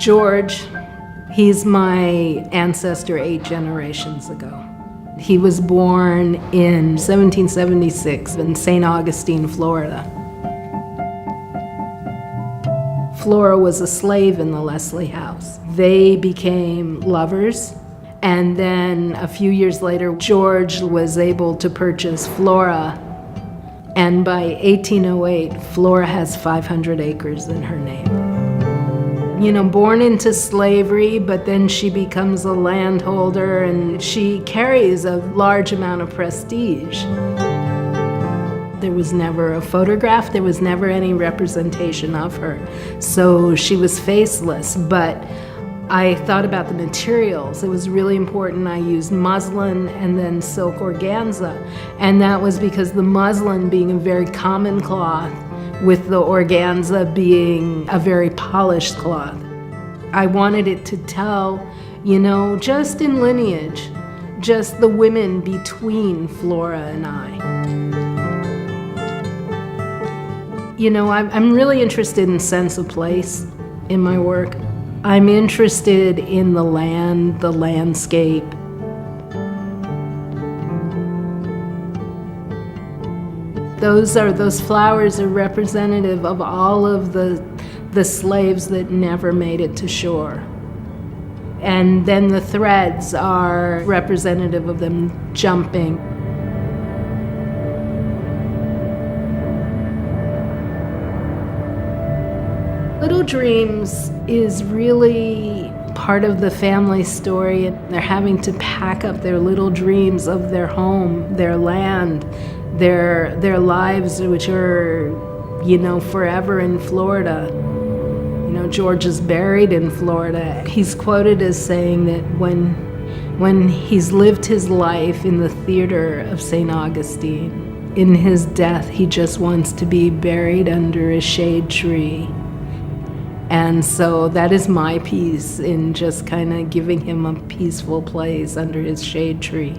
George, he's my ancestor 8 generations ago. He was born in 1776 in St. Augustine, Florida. Flora was a slave in the Leslie house. They became lovers, and then a few years later, George was able to purchase Flora, and by 1808, Flora has 500 acres in her name. Born into slavery, but then she becomes a landholder, and she carries a large amount of prestige. There was never a photograph, there was never any representation of her. So she was faceless, but I thought about the materials. It was really important. I used muslin and then silk organza. And that was because the muslin being a very common cloth, with the organza being a very polished cloth. I wanted it to tell, just in lineage, just the women between Flora and I. I'm really interested in sense of place in my work. I'm interested in the land, the landscape. Those flowers are representative of all of the slaves that never made it to shore. And then the threads are representative of them jumping. Little Dreams is really part of the family story. They're having to pack up their little dreams of their home, their land, their lives, which are, forever in Florida. George is buried in Florida. He's quoted as saying that when he's lived his life in the theater of St. Augustine, in his death, he just wants to be buried under a shade tree. And so that is my piece in just kind of giving him a peaceful place under his shade tree.